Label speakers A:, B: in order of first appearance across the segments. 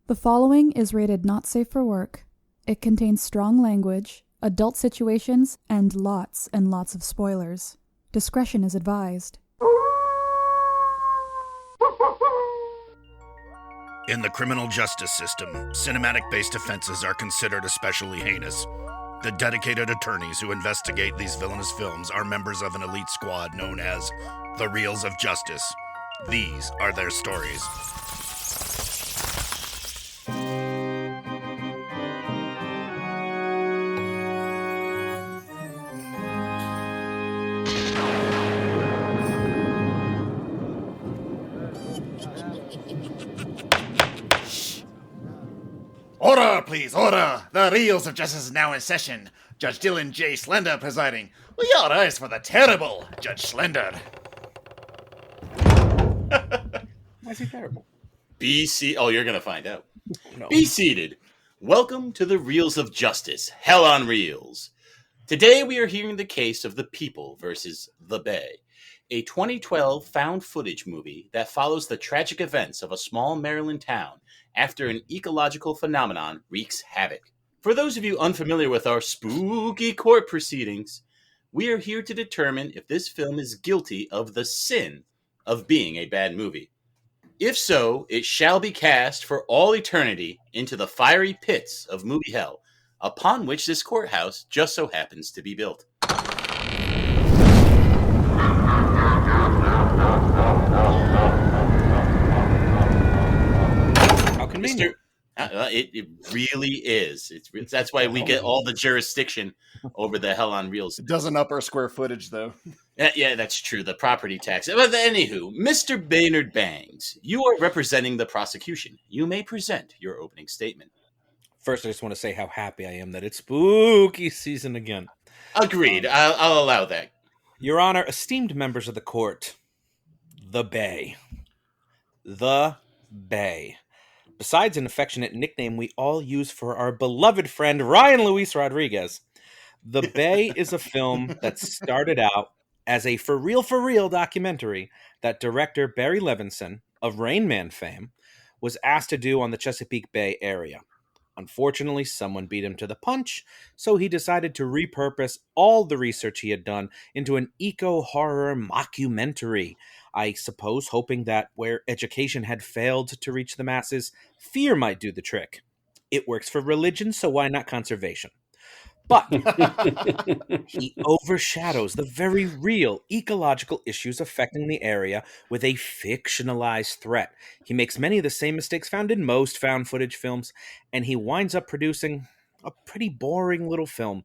A: The following is rated not safe for work. It contains strong language, adult situations, and lots of spoilers. Discretion is advised.
B: In the criminal justice system, cinematic-based offenses are considered especially heinous. The dedicated attorneys who investigate these villainous films are members of an elite squad known as the Reels of Justice. These are their stories.
C: Order, please, order! The Reels of Justice is now in session. Judge Dylan J. Schlender presiding. Will you all rise for the terrible Judge Schlender?
D: Why is he terrible?
E: Oh, you're going to find out.
D: No.
E: Be seated. Welcome to the Reels of Justice, Hell on Reels. Today we are hearing the case of The People versus The Bay, a 2012 found footage movie that follows the tragic events of a small Maryland town after an ecological phenomenon wreaks havoc. For those of you unfamiliar with our spooky court proceedings, we are here to determine if this film is guilty of the sin of being a bad movie. If so, it shall be cast for all eternity into the fiery pits of movie hell, upon which this courthouse just so happens to be built.
D: How convenient.
E: It really is. That's why we get all the jurisdiction over the Hell on Reels.
C: It doesn't up our square footage, though.
E: Yeah, that's true. The property tax. But anywho, Mr. Maynard Bangs, you are representing the prosecution. You may present your opening statement.
D: First, I just want to say how happy I am that it's spooky season again.
E: Agreed. I'll allow that.
D: Your Honor, esteemed members of the court, the Bay. The Bay. Besides an affectionate nickname we all use for our beloved friend Ryan Luis Rodriguez, The Bay is a film that started out as a for real documentary that director Barry Levinson of Rain Man fame was asked to do on the Chesapeake Bay area. Unfortunately, someone beat him to the punch, so he decided to repurpose all the research he had done into an eco-horror mockumentary. I suppose hoping that where education had failed to reach the masses, fear might do the trick. It works for religion, so why not conservation? But he overshadows the very real ecological issues affecting the area with a fictionalized threat. He makes many of the same mistakes found in most found footage films, and he winds up producing a pretty boring little film.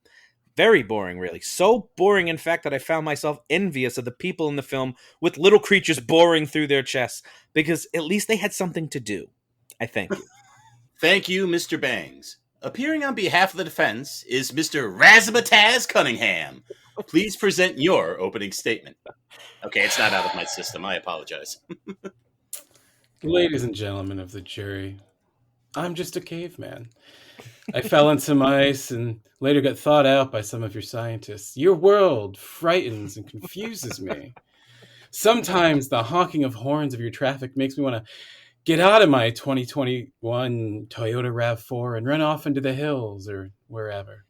D: Very boring, really. So boring, in fact, that I found myself envious of the people in the film with little creatures boring through their chests, because at least they had something to do. I thank you.
E: Thank you, Mr. Bangs. Appearing on behalf of the defense is Mr. Raz Cunningham. Please present your opening statement. Okay, it's not out of my system. I apologize.
F: Ladies and gentlemen of the jury, I'm just a caveman. I fell in some ice and later got thawed out by some of your scientists. Your world frightens and confuses me. Sometimes the honking of horns of your traffic makes me want to get out of my 2021 Toyota RAV4 and run off into the hills or wherever.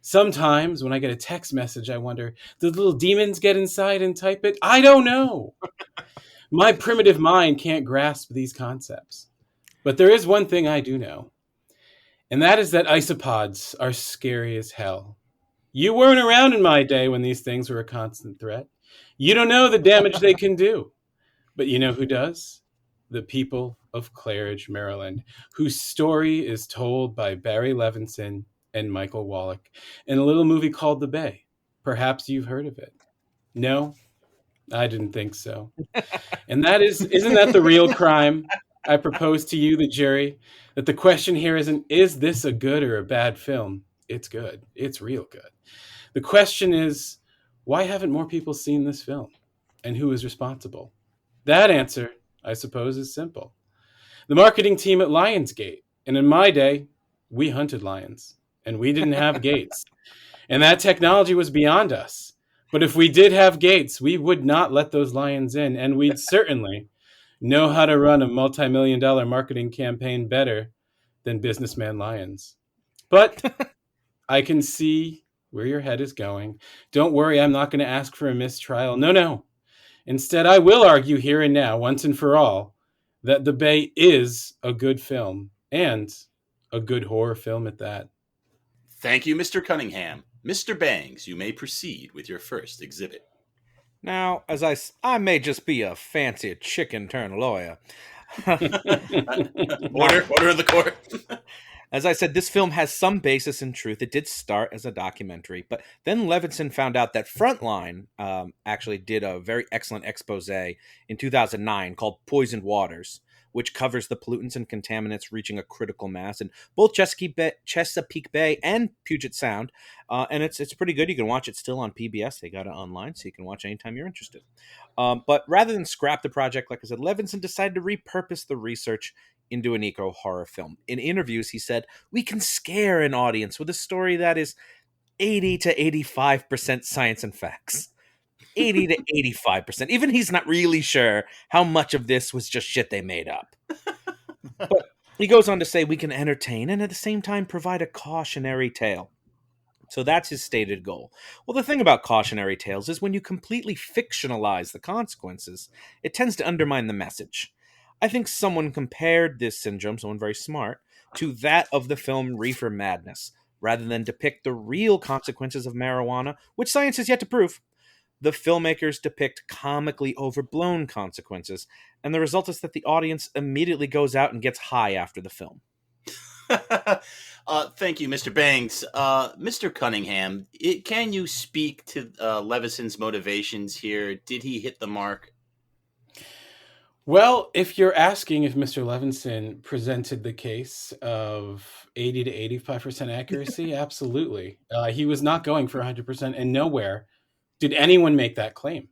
F: Sometimes when I get a text message, I wonder, do the little demons get inside and type it? I don't know. My primitive mind can't grasp these concepts. But there is one thing I do know, and that is that isopods are scary as hell. You weren't around in my day when these things were a constant threat. You don't know the damage they can do. But you know who does? The people of Claridge, Maryland, whose story is told by Barry Levinson and Michael Wallach in a little movie called The Bay. Perhaps you've heard of it. No, I didn't think so. And isn't that the real crime? I propose to you, the jury, that the question here isn't, is this a good or a bad film? It's good. It's real good. The question is, why haven't more people seen this film? And who is responsible? That answer, I suppose, is simple. The marketing team at Lionsgate. And in my day, we hunted lions. And we didn't have gates. And that technology was beyond us. But if we did have gates, we would not let those lions in. And we'd certainly know how to run a multi-million-dollar marketing campaign better than businessman Lyons. But I can see where your head is going. Don't worry, I'm not going to ask for a mistrial. No. Instead, I will argue here and now, once and for all, that The Bay is a good film, and a good horror film at that.
E: Thank you, Mr. Cunningham. Mr. Bangs, you may proceed with your first exhibit.
D: Now, as I may just be a fancy chicken-turned lawyer.
E: Order of the court.
D: As I said, this film has some basis in truth. It did start as a documentary, but then Levinson found out that Frontline actually did a very excellent expose in 2009 called Poisoned Waters, which covers the pollutants and contaminants reaching a critical mass in both Chesapeake Bay and Puget Sound. And it's pretty good. You can watch it still on PBS. They got it online, so you can watch anytime you're interested. But rather than scrap the project, like I said, Levinson decided to repurpose the research into an eco-horror film. In interviews, he said, "We can scare an audience with a story that is 80 to 85% science and facts." 80 to 85%. Even he's not really sure how much of this was just shit they made up. But he goes on to say, "We can entertain and at the same time provide a cautionary tale." So that's his stated goal. Well, the thing about cautionary tales is when you completely fictionalize the consequences, it tends to undermine the message. I think someone compared this syndrome, someone very smart, to that of the film Reefer Madness, rather than depict the real consequences of marijuana, which science has yet to prove. The filmmakers depict comically overblown consequences, and the result is that the audience immediately goes out and gets high after the film.
E: Thank you, Mr. Banks. Mr. Cunningham, can you speak to Levison's motivations here? Did he hit the mark?
F: Well, if you're asking if Mr. Levinson presented the case of 80 to 85% accuracy, absolutely. He was not going for 100%, and nowhere did anyone make that claim.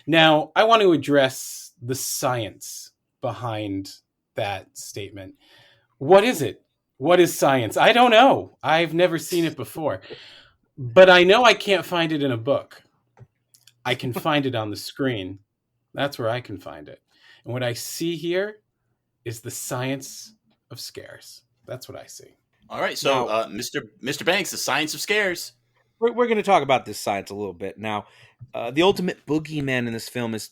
F: Now, I want to address the science behind that statement. What is it? What is science? I don't know. I've never seen it before. But I know I can't find it in a book. I can find it on the screen. That's where I can find it. And what I see here is the science of scares. That's what I see.
E: All right. So, Mr. Banks, the science of scares.
D: We're going to talk about this science a little bit. Now, the ultimate boogeyman in this film it's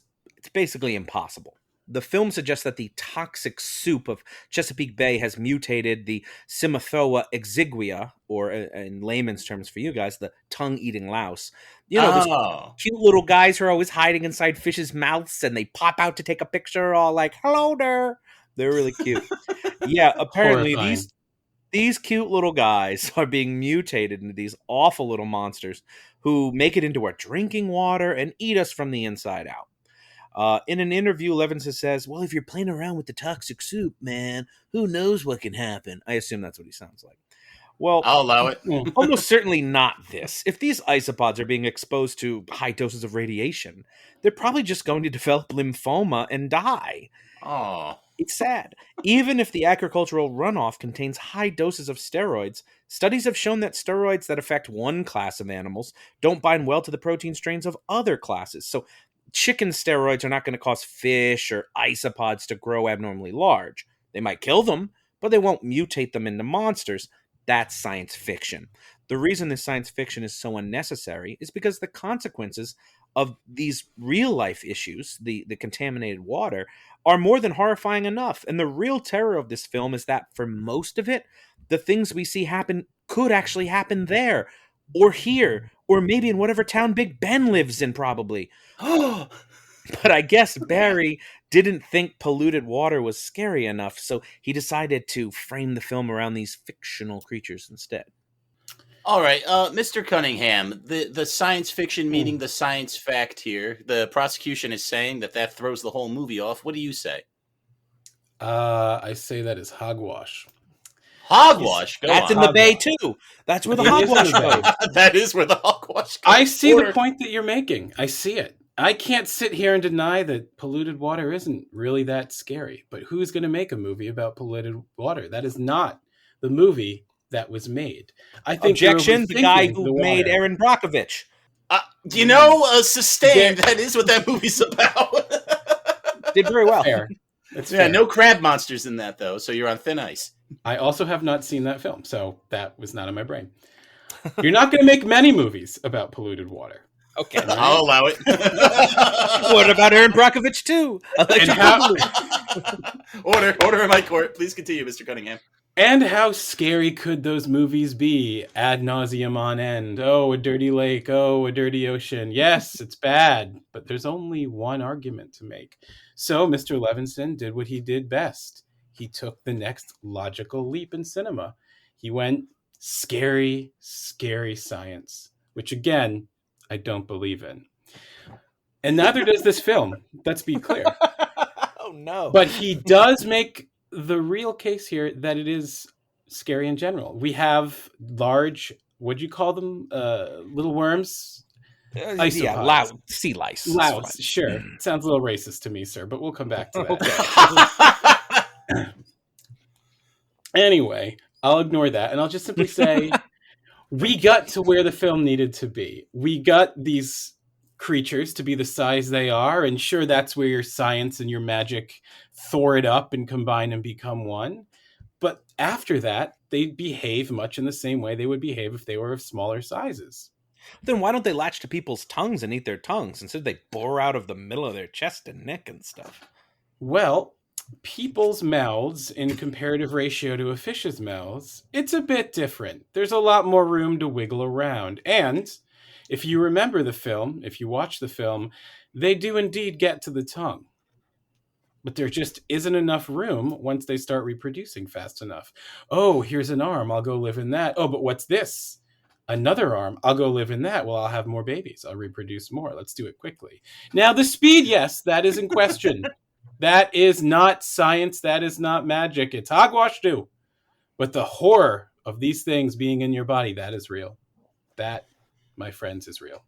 D: basically impossible. The film suggests that the toxic soup of Chesapeake Bay has mutated the Simathoa exigua, or in layman's terms for you guys, the tongue-eating louse. You know, those cute little guys who are always hiding inside fish's mouths, and they pop out to take a picture, all like, "Hello there." They're really cute. Yeah, apparently these cute little guys are being mutated into these awful little monsters who make it into our drinking water and eat us from the inside out. In an interview, Levinson says, "Well, if you're playing around with the toxic soup, man, who knows what can happen?" I assume that's what he sounds like. Well,
E: I'll allow it.
D: Almost certainly not this. If these isopods are being exposed to high doses of radiation, they're probably just going to develop lymphoma and die.
E: Oh.
D: It's sad. Even if the agricultural runoff contains high doses of steroids, studies have shown that steroids that affect one class of animals don't bind well to the protein strains of other classes. So chicken steroids are not going to cause fish or isopods to grow abnormally large. They might kill them, but they won't mutate them into monsters. That's science fiction. The reason this science fiction is so unnecessary is because the consequences of these real-life issues, the contaminated water, are more than horrifying enough. And the real terror of this film is that for most of it, the things we see happen could actually happen there, or here, or maybe in whatever town Big Ben lives in, probably. But I guess Barry didn't think polluted water was scary enough, so he decided to frame the film around these fictional creatures instead.
E: All right, Mr. Cunningham, the science fiction meeting the science fact here. The prosecution is saying that throws the whole movie off. What do you say?
F: I say that is hogwash.
E: Hogwash?
D: That's in the Bay, too. That's where the hogwash goes.
E: That is where the hogwash goes.
F: I see the point that you're making. I see it. I can't sit here and deny that polluted water isn't really that scary. But who's going to make a movie about polluted water? That is not the movie that was made. I think
D: Objection, the guy who made Aaron Brockovich.
E: Sustained. That is what that movie's about.
D: Did very well.
F: Fair. That's
E: Yeah,
F: fair.
E: no crab monsters in that though, so you're on thin ice.
F: I also have not seen that film, so that was not in my brain. You're not going to make many movies about polluted water.
D: Okay.
E: I'll allow it.
D: What about Aaron Brockovich too?
F: And how,
E: Order in my court. Please continue, Mr. Cunningham.
F: and how scary could those movies be ad nauseum on end? Oh, a dirty lake. Oh, a dirty ocean. Yes, it's bad, but there's only one argument to make. So Mr. Levinson did what he did best. He took the next logical leap in cinema. He went scary, scary science, which again, I don't believe in. And neither does this film, let's be clear.
D: Oh no.
F: But he does make the real case here that it is scary in general. We have large, what'd you call them? Little worms? Isopods.
D: loud sea lice.
F: Louds, sure. Sounds a little racist to me, sir, but we'll come back to that.
D: Okay.
F: Anyway, I'll ignore that, and I'll just simply say we got to where the film needed to be. We got these creatures to be the size they are, and sure, that's where your science and your magic Thor it up and combine and become one. But after that, they behave much in the same way they would behave if they were of smaller sizes.
D: Then why don't they latch to people's tongues and eat their tongues instead they bore out of the middle of their chest and neck and stuff?
F: Well, people's mouths in comparative ratio to a fish's mouths, it's a bit different. There's a lot more room to wiggle around. And if you remember the film, if you watch the film, they do indeed get to the tongue. But there just isn't enough room once they start reproducing fast enough. Oh, here's an arm. I'll go live in that. Oh, but what's this? Another arm. I'll go live in that. Well, I'll have more babies. I'll reproduce more. Let's do it quickly. Now, the speed, yes, that is in question. That is not science. That is not magic. It's hogwash too. But the horror of these things being in your body, that is real. That, my friends, is real.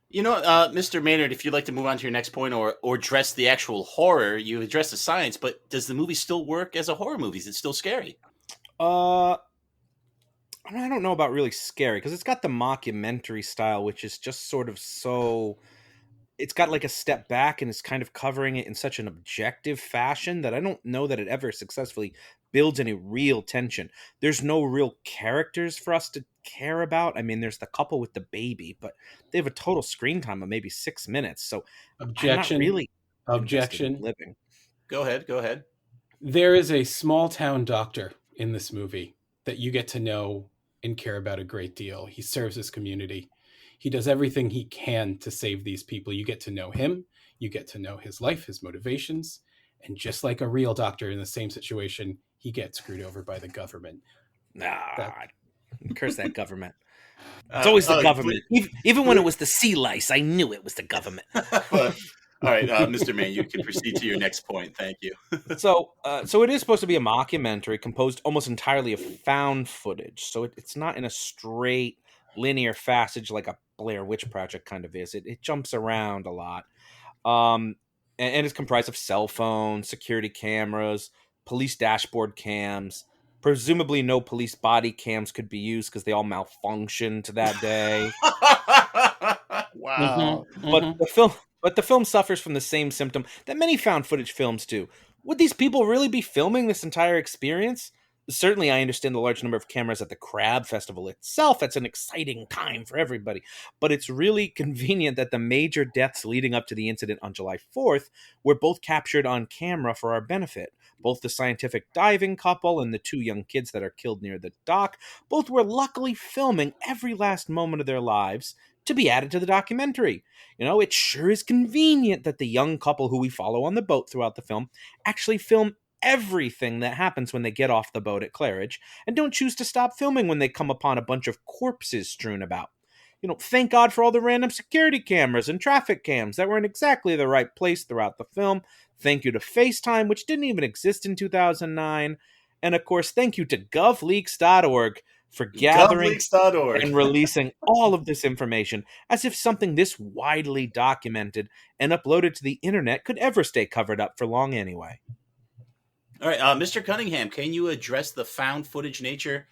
E: You know, Mr. Maynard, if you'd like to move on to your next point or address the actual horror, you address the science, but does the movie still work as a horror movie? Is it still scary?
D: I don't know about really scary because it's got the mockumentary style, which is just sort of so. It's got like a step back and it's kind of covering it in such an objective fashion that I don't know that it ever successfully builds any real tension. There's no real characters for us to care about. I mean, there's the couple with the baby, but they have a total screen time of maybe 6 minutes. So
F: Objection.
D: I'm not really
F: Objection.
D: living.
E: Go ahead.
F: There is a small town doctor in this movie that you get to know and care about a great deal. He serves his community. He does everything he can to save these people. You get to know him. You get to know his life, his motivations. And just like a real doctor in the same situation, he gets screwed over by the government.
D: Curse that government. It's always the government. Even when it was the sea lice, I knew it was the government.
E: All right, Mr. May, you can proceed to your next point. Thank you.
D: So it is supposed to be a mockumentary composed almost entirely of found footage. So it's not in a straight linear passage like a Blair Witch Project kind of is. It jumps around a lot. And it's comprised of cell phones, security cameras, police dashboard cams. Presumably no police body cams could be used because they all malfunctioned that day.
E: Wow.
D: But the film suffers from the same symptom that many found footage films do. Would these people really be filming this entire experience? Certainly, I understand the large number of cameras at the Crab Festival itself. It's an exciting time for everybody. But it's really convenient that the major deaths leading up to the incident on July 4th were both captured on camera for our benefit. Both the scientific diving couple and the 2 young kids that are killed near the dock, both were luckily filming every last moment of their lives to be added to the documentary. You know, it sure is convenient that the young couple who we follow on the boat throughout the film actually film everything that happens when they get off the boat at Claridge and don't choose to stop filming when they come upon a bunch of corpses strewn about. You know, thank God for all the random security cameras and traffic cams that were in exactly the right place throughout the film. Thank you to FaceTime, which didn't even exist in 2009. And of course, thank you to govleaks.org for gathering and releasing all of this information as if something this widely documented and uploaded to the internet could ever stay covered up for long anyway.
E: All right, Mr. Cunningham, can you address the found footage nature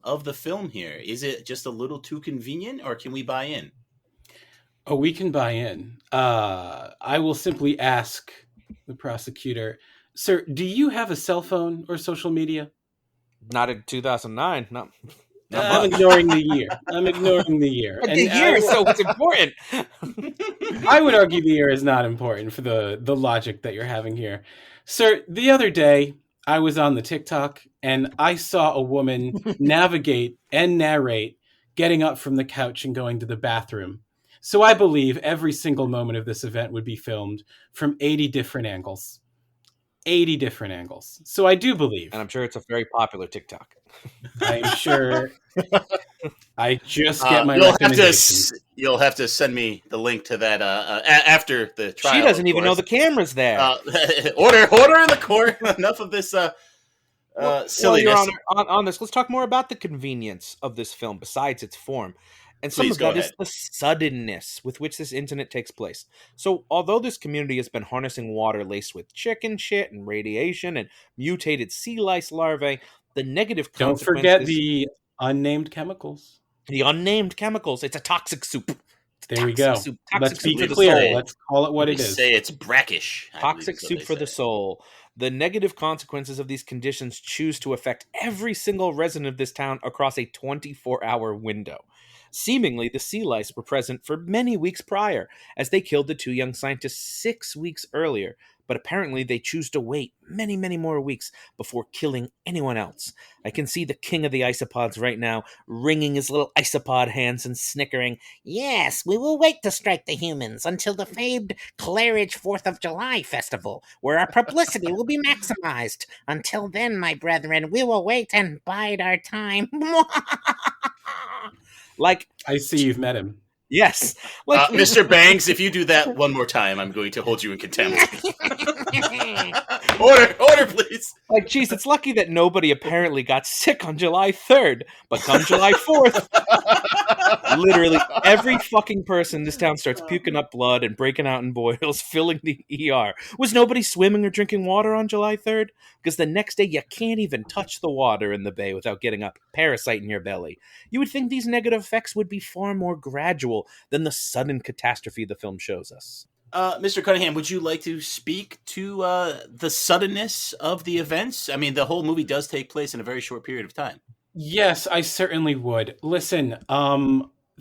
E: of the film here? Is it just a little too convenient, or can we buy in?
F: Oh, we can buy in. I will simply ask the prosecutor. Sir, do you have a cell phone or social media?
D: Not in 2009. Not
F: I'm
D: much.
F: ignoring the year. I'm ignoring the year.
D: The year is so it's important.
F: I would argue the year is not important for the logic that you're having here. Sir, the other day, I was on the TikTok, and I saw a woman navigate and narrate getting up from the couch and going to the bathroom. So I believe every single moment of this event would be filmed from 80 different angles. 80 different angles. So I do believe.
D: And I'm sure it's a very popular TikTok.
F: I'm sure. I just get my recommendations.
E: You'll have to send me the link to that after the trial.
D: She doesn't even know the camera's there.
E: Order in the court. Enough of this silliness.
D: Well, Your Honor, on this, let's talk more about the convenience of this film besides its form. And some
E: Please
D: of that
E: go
D: is
E: ahead.
D: the suddenness with which this incident takes place. So, although this community has been harnessing water laced with chicken shit and radiation and mutated sea lice larvae, the negative
F: Don't
D: consequences...
F: forget the unnamed chemicals.
D: The unnamed chemicals. It's a toxic soup.
F: There we go.
D: Soup.
F: Let's be
D: for the
F: clear.
D: soul.
F: Let's call it what it is.
E: Say it's brackish.
D: Toxic soup for the soul. The negative consequences of these conditions choose to affect every single resident of this town across a 24-hour window. Seemingly, the sea lice were present for many weeks prior, as they killed the two young scientists 6 weeks earlier. But apparently they choose to wait many, many more weeks before killing anyone else. I can see the king of the isopods right now, wringing his little isopod hands and snickering, "Yes, we will wait to strike the humans until the famed Claridge 4th of July festival, where our publicity will be maximized. Until then, my brethren, we will wait and bide our time." Like,
F: I see you've met him.
D: yes. Like,
E: Mr. Bangs, if you do that one more time, I'm going to hold you in contempt. Order, please.
D: Like, geez, it's lucky that nobody apparently got sick on July 3rd, but come July 4th, literally every fucking person in this town starts puking up blood and breaking out in boils, filling the ER. Was nobody swimming or drinking water on July 3rd? Because the next day you can't even touch the water in the bay without getting a parasite in your belly. You would think these negative effects would be far more gradual than the sudden catastrophe the film shows us.
E: Mr. Cunningham, would you like to speak to the suddenness of the events? I mean, the whole movie does take place in a very short period of time.
F: Yes, I certainly would. Listen,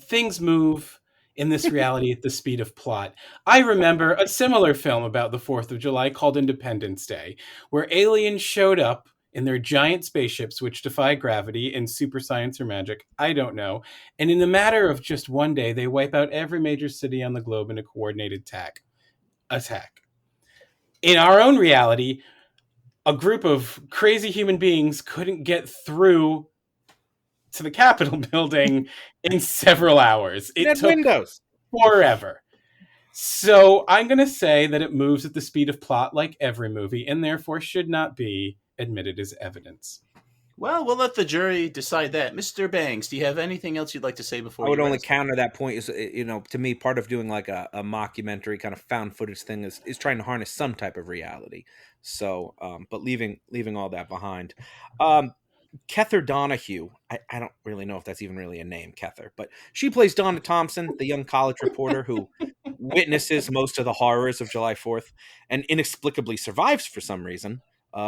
F: things move in this reality at the speed of plot. I remember a similar film about the 4th of July called Independence Day, where aliens showed up in their giant spaceships which defy gravity and super science or magic, I don't know. And in the matter of just one day, they wipe out every major city on the globe in a coordinated attack. In our own reality, a group of crazy human beings couldn't get through to the Capitol building in several hours. It took
D: windows
F: forever. So I'm going to say that it moves at the speed of plot like every movie, and therefore should not be admitted as evidence.
E: Well, we'll let the jury decide that. Mr. Bangs, do you have anything else you'd like to say before
D: I would
E: you
D: only
E: rest?
D: counter that point is, to me, part of doing like a mockumentary kind of found footage thing is trying to harness some type of reality. So, but leaving all that behind. Kether Donahue, I don't really know if that's even really a name, Kether, but she plays Donna Thompson, the young college reporter who witnesses most of the horrors of July 4th and inexplicably survives for some reason.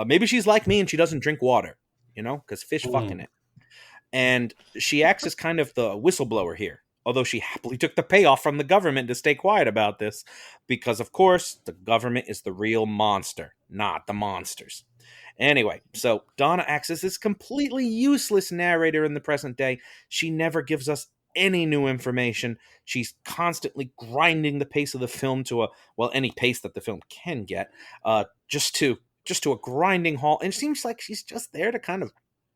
D: Maybe she's like me and she doesn't drink water, because fish fucking it. And she acts as kind of the whistleblower here, although she happily took the payoff from the government to stay quiet about this because, of course, the government is the real monster, not the monsters. Anyway, so Donna acts as this completely useless narrator in the present day. She never gives us any new information. She's constantly grinding the pace of the film to any pace that the film can get, just to a grinding halt. And it seems like she's just there to kind of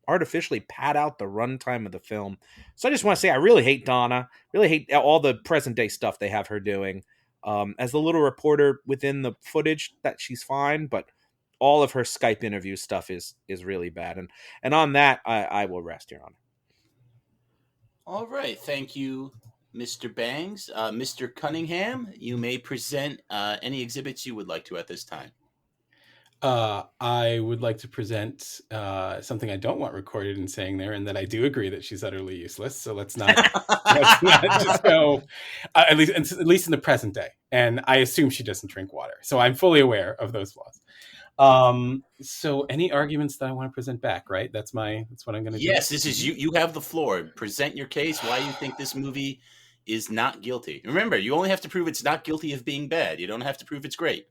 D: artificially pad out the runtime of the film. So I just want to say I really hate Donna. Really hate all the present day stuff they have her doing. As the little reporter within the footage, that she's fine, but all of her Skype interview stuff is really bad. And on that, I will rest, Your Honor.
E: All right. Thank you, Mr. Bangs. Mr. Cunningham, you may present any exhibits you would like to at this time.
F: I would like to present something I don't want recorded and saying there, and that I do agree that she's utterly useless. So let's not just go at least in the present day. And I assume she doesn't drink water, so I'm fully aware of those flaws. So any arguments that I want to present back, right? That's what I'm going to do.
E: Yes, this is you. You have the floor. Present your case. Why you think this movie is not guilty. Remember, you only have to prove it's not guilty of being bad. You don't have to prove it's great.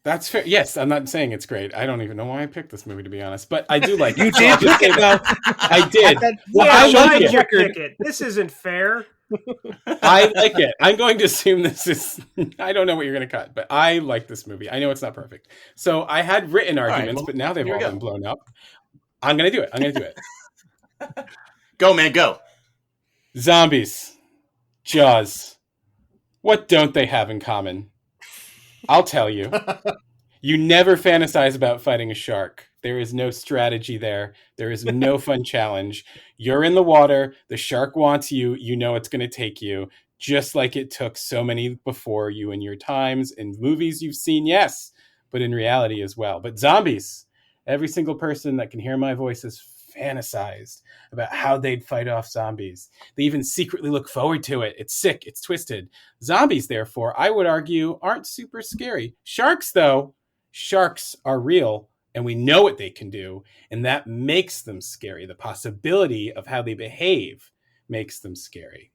F: That's fair. Yes, I'm not saying it's great. I don't even know why I picked this movie, to be honest. But I do like it.
D: You did pick it, though.
F: I did.
G: Yeah, why did you pick it? This isn't fair.
F: I like it. I'm going to assume this is... I don't know what you're going to cut, but I like this movie. I know it's not perfect. So I had written arguments, but now they've all been blown up. I'm going to do it.
E: Go, man, go.
F: Zombies. Jaws. What don't they have in common? I'll tell you. You never fantasize about fighting a shark. There is no strategy there. There is no fun challenge. You're in the water. The shark wants you. You know it's going to take you, just like it took so many before you in your times in movies you've seen, yes, but in reality as well. But zombies, every single person that can hear my voice has fantasized about how they'd fight off zombies. They even secretly look forward to it. It's sick. It's twisted. Zombies, therefore, I would argue, aren't super scary. Sharks, though, sharks are real, and we know what they can do, and that makes them scary. The possibility of how they behave makes them scary.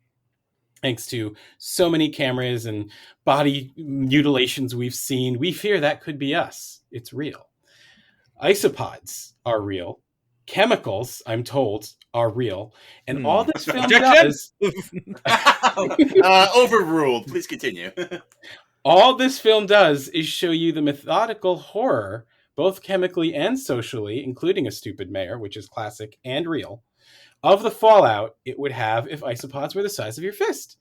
F: Thanks to so many cameras and body mutilations we've seen, we fear that could be us. It's real. Isopods are real. Chemicals, I'm told, are real. And all this film does...
E: Overruled. Please continue.
F: All this film does is show you the methodical horror, both chemically and socially, including a stupid mayor, which is classic and real, of the fallout it would have if isopods were the size of your fist.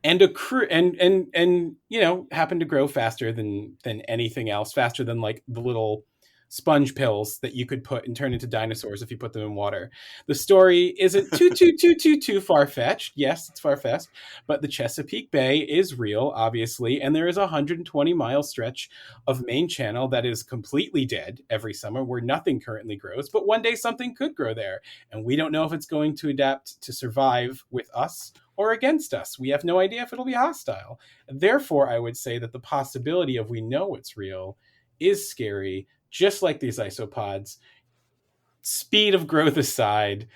F: And happen to grow faster than anything else, faster than like the little sponge pills that you could put and turn into dinosaurs if you put them in water. The story isn't too far-fetched. Yes, it's far-fetched, but the Chesapeake Bay is real, obviously, and there is a 120-mile stretch of main channel that is completely dead every summer where nothing currently grows, but one day something could grow there, and we don't know if it's going to adapt to survive with us or against us. We have no idea if it'll be hostile. Therefore, I would say that the possibility of we know it's real is scary, just like these isopods. Speed of growth aside,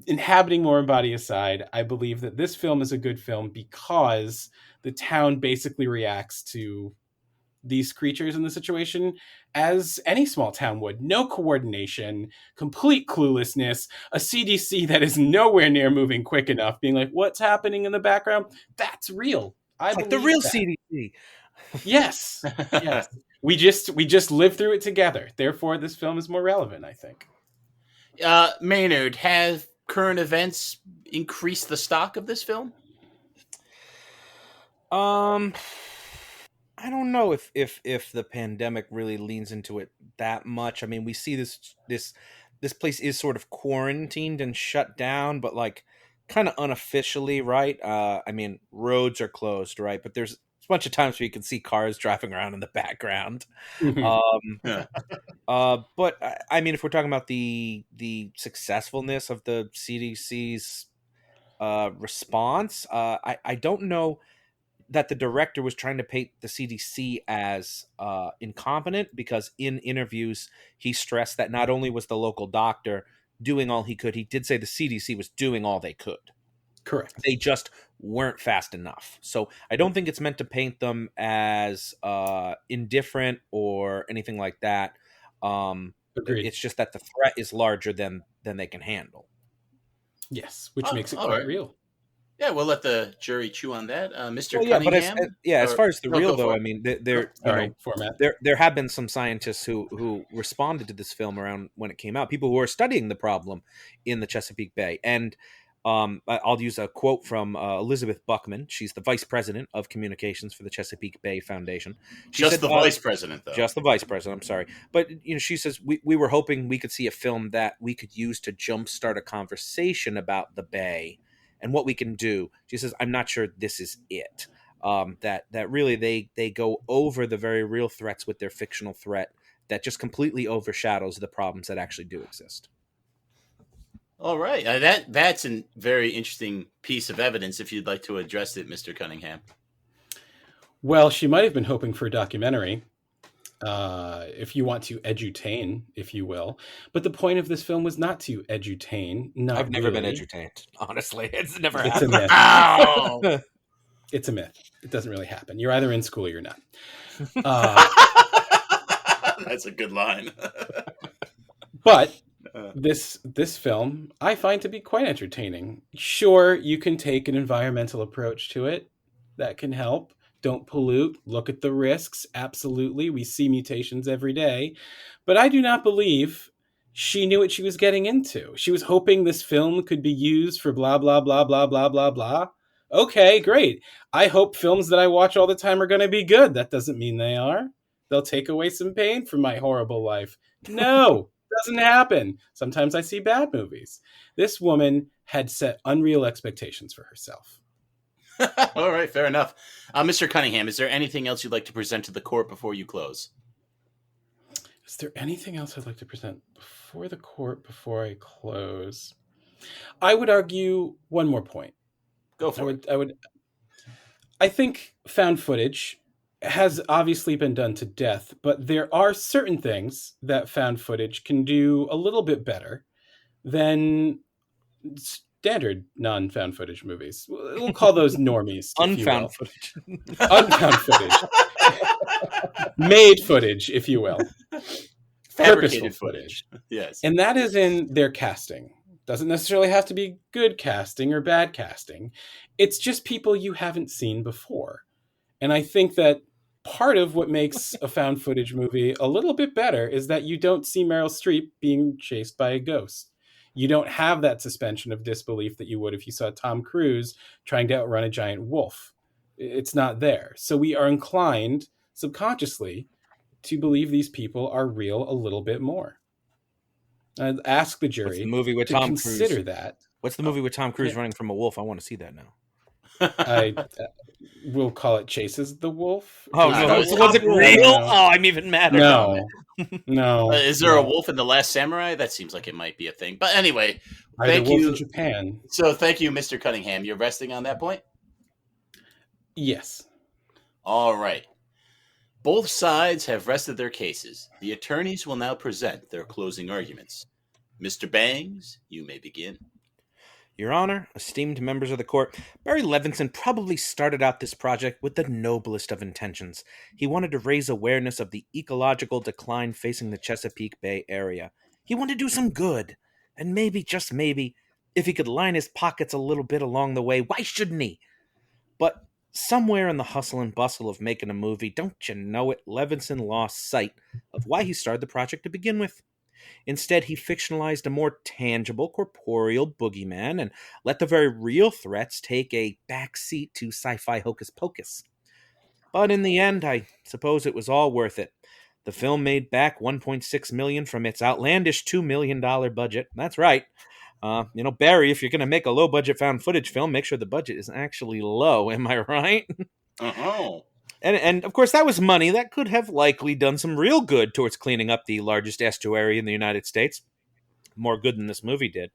F: inhabiting warm body aside, I believe that this film is a good film because the town basically reacts to these creatures in the situation as any small town would. No coordination, complete cluelessness, a CDC that is nowhere near moving quick enough, being like, what's happening in the background? That's real.
D: It's like the real CDC.
F: Yes. Yes. We just lived through it together. Therefore, this film is more relevant, I think.
E: Maynard, have current events increased the stock of this film?
D: I don't know if the pandemic really leans into it that much. I mean, we see this place is sort of quarantined and shut down, but like kind of unofficially, right? I mean, roads are closed, right? But there's a bunch of times where you can see cars driving around in the background. But I mean, if we're talking about the successfulness of the CDC's response, I don't know that the director was trying to paint the CDC as incompetent, because in interviews he stressed that not only was the local doctor doing all he could, he did say the CDC was doing all they could.
F: Correct.
D: They just weren't fast enough. So I don't think it's meant to paint them as indifferent or anything like that.
F: Agreed.
D: It's just that the threat is larger than they can handle.
F: Yes, which makes it quite real.
E: Yeah, we'll let the jury chew on that. Mr.
D: Well, yeah,
E: Cunningham?
D: but as far as the real, though, I mean, there have been some scientists who responded to this film around when it came out, people who are studying the problem in the Chesapeake Bay. And I'll use a quote from Elizabeth Buckman. She's the vice president of communications for the Chesapeake Bay Foundation. She
E: just
D: said,
E: the vice president, though.
D: Just the vice president, I'm sorry. But she says, we were hoping we could see a film that we could use to jumpstart a conversation about the Bay and what we can do. She says, I'm not sure this is it. That really they go over the very real threats with their fictional threat that just completely overshadows the problems that actually do exist.
E: All right. That's a very interesting piece of evidence if you'd like to address it, Mr. Cunningham.
F: Well, she might have been hoping for a documentary, if you want to edutain, if you will. But the point of this film was not to edutain.
D: I've never been edutained, honestly. It's never
F: It's a
D: happened.
F: myth.
E: Ow!
F: It's a myth. It doesn't really happen. You're either in school or you're not.
E: That's a good line.
F: But this film I find to be quite entertaining. Sure, you can take an environmental approach to it. That can help. Don't pollute. Look at the risks. Absolutely. We see mutations every day. But I do not believe she knew what she was getting into. She was hoping this film could be used for blah, blah, blah, blah, blah, blah, blah. Okay, great. I hope films that I watch all the time are going to be good. That doesn't mean they are. They'll take away some pain from my horrible life. No, doesn't happen. Sometimes I see bad movies. This woman had set unreal expectations for herself.
E: All right, fair enough. Mr. Cunningham, is there anything else you'd like to present to the court before you close?
F: Is there anything else I'd like to present before the court before I close? I would argue one more point.
E: Go for it.
F: I think found footage has obviously been done to death, but there are certain things that found footage can do a little bit better than standard non-found footage movies. We'll call those normies.
D: Unfound footage.
F: Unfound footage. Made footage, if you will.
E: Fabricated footage. Yes.
F: And that is in their casting. Doesn't necessarily have to be good casting or bad casting. It's just people you haven't seen before. And I think that part of what makes a found footage movie a little bit better is that you don't see Meryl Streep being chased by a ghost. You don't have that suspension of disbelief that you would if you saw Tom Cruise trying to outrun a giant wolf. It's not there. So we are inclined subconsciously to believe these people are real a little bit more. I'd ask the jury
D: the movie with
F: to
D: Tom
F: consider
D: Cruise?
F: that.
D: What's the movie with Tom Cruise running from a wolf? I want to see that now.
F: I will call it Chases the Wolf.
D: Oh, was it real? Oh, I'm even madder.
F: No.
E: Is there a wolf in The Last Samurai? That seems like it might be a thing. But anyway, thank you.
F: In Japan.
E: So thank you, Mr. Cunningham. You're resting on that point?
F: Yes.
E: All right. Both sides have rested their cases. The attorneys will now present their closing arguments. Mr. Bangs, you may begin.
D: Your Honor, esteemed members of the court, Barry Levinson probably started out this project with the noblest of intentions. He wanted to raise awareness of the ecological decline facing the Chesapeake Bay area. He wanted to do some good. And maybe, just maybe, if he could line his pockets a little bit along the way, why shouldn't he? But somewhere in the hustle and bustle of making a movie, don't you know it, Levinson lost sight of why he started the project to begin with. Instead, he fictionalized a more tangible, corporeal boogeyman and let the very real threats take a backseat to sci-fi hocus-pocus. But in the end, I suppose it was all worth it. The film made back $1.6 million from its outlandish $2 million budget. That's right. Barry, if you're going to make a low-budget found footage film, make sure the budget is actually low. Am I right?
E: Uh-huh.
D: And of course, that was money that could have likely done some real good towards cleaning up the largest estuary in the United States. More good than this movie did.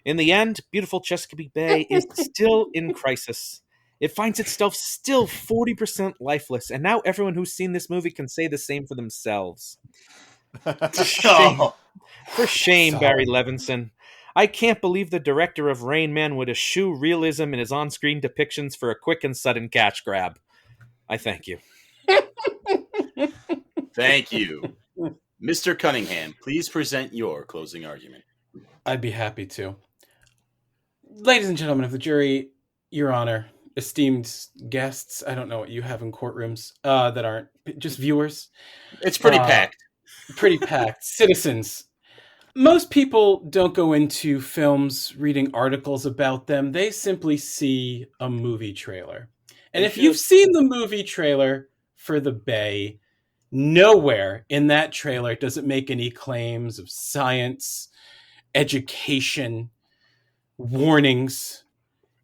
D: In the end, beautiful Chesapeake Bay is still in crisis. It finds itself still 40% lifeless, and now everyone who's seen this movie can say the same for themselves. For shame, Barry Levinson. I can't believe the director of Rain Man would eschew realism in his on-screen depictions for a quick and sudden cash grab. I thank you.
E: Thank you. Mr. Cunningham, please present your closing argument.
F: I'd be happy to. Ladies and gentlemen of the jury, Your Honor, esteemed guests, I don't know what you have in courtrooms that aren't just viewers.
E: It's pretty packed.
F: Pretty packed. Citizens. Most people don't go into films reading articles about them. They simply see a movie trailer. And if you've seen the movie trailer for The Bay, nowhere in that trailer does it make any claims of science, education, warnings.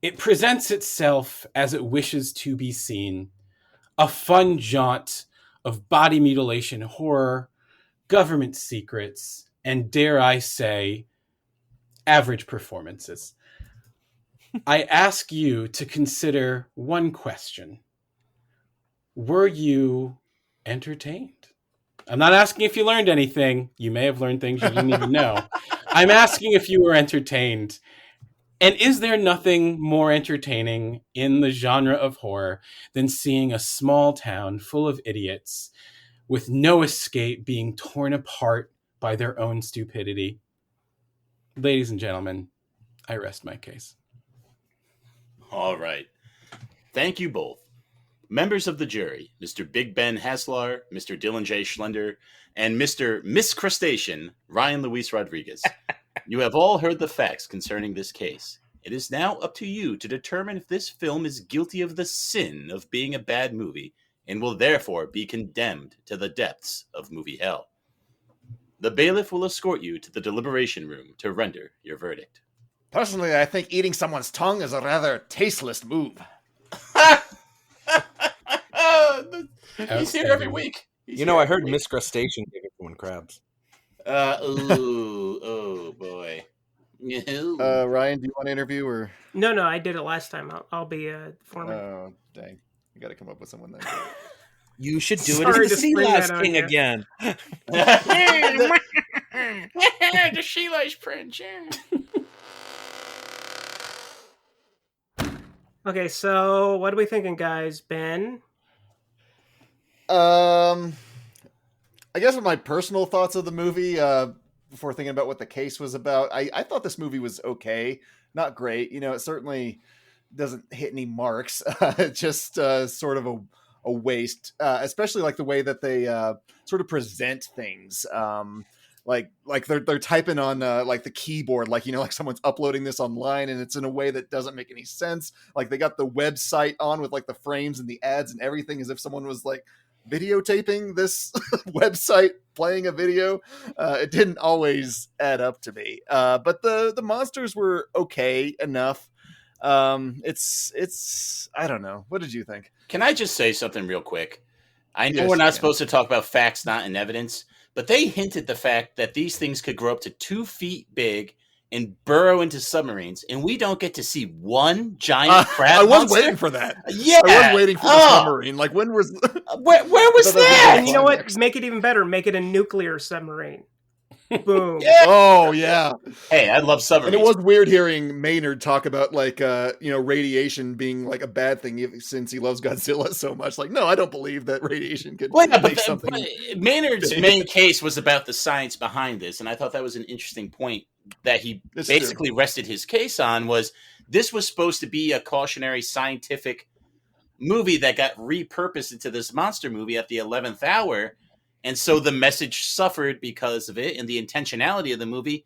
F: It presents itself as it wishes to be seen. A fun jaunt of body mutilation horror, government secrets, and dare I say, average performances. I ask you to consider one question. Were you entertained? I'm not asking if you learned anything. You may have learned things you didn't even know. I'm asking if you were entertained. And is there nothing more entertaining in the genre of horror than seeing a small town full of idiots with no escape being torn apart by their own stupidity? Ladies and gentlemen, I rest my case.
E: All right. Thank you both. Members of the jury, Mr. Big Ben Haslar, Mr. Dylan J. Schlender, and Mr. Miss Crustacean, Ryan Luis Rodriguez. You have all heard the facts concerning this case. It is now up to you to determine if this film is guilty of the sin of being a bad movie and will therefore be condemned to the depths of movie hell. The bailiff will escort you to the deliberation room to render your verdict.
C: Personally, I think eating someone's tongue is a rather tasteless move.
E: He's here every week.
D: I heard Miss Crustacean gave everyone crabs.
E: Oh boy.
C: Ryan, do you want to interview or?
G: No, I did it last time. I'll be foreman.
C: Oh, dang. You got to come up with someone then.
D: You should do
G: Sorry
D: it
G: to
D: as the Sea
G: spring
D: Lice
G: that on
D: King
G: you.
D: again.
E: The Sea Lice Prince.
G: Okay, so what are we thinking, guys? Ben?
C: I guess my personal thoughts of the movie, before thinking about what the case was about, I thought this movie was okay. Not great. It certainly doesn't hit any marks. Just sort of a waste, especially like the way that they sort of present things. Like they're typing on like the keyboard, like like someone's uploading this online, and it's in a way that doesn't make any sense. Like they got the website on with like the frames and the ads and everything, as if someone was like videotaping this website playing a video. It didn't always add up to me, but the monsters were okay enough. It's I don't know. What did you think?
E: Can I just say something real quick? I know
C: Yes,
E: we're
C: you
E: not
C: can.
E: supposed to talk about facts, not in evidence, but they hinted the fact that these things could grow up to 2 feet big and burrow into submarines, and we don't get to see one giant crab
C: I was
E: monster?
C: waiting for that.
E: Yeah,
C: I was waiting for the submarine. Like when was?
E: Where was
C: That doesn't
E: that?
G: And you know what?
C: Next.
G: Make it even better. Make it a nuclear submarine. Boom.
E: Yeah.
C: Oh yeah.
E: Hey, I love
C: And
E: submarines.
C: it was weird hearing Maynard talk about like radiation being like a bad thing since he loves Godzilla so much. Like, no, I don't believe that radiation could
E: Well, yeah,
C: make something.
E: but Maynard's
C: big.
E: main case was about the science behind this, and I thought that was an interesting point that he
C: It's
E: basically rested his case on. Was this was supposed to be a cautionary scientific movie that got repurposed into this monster movie at the 11th hour, and so the message suffered because of it, and the intentionality of the movie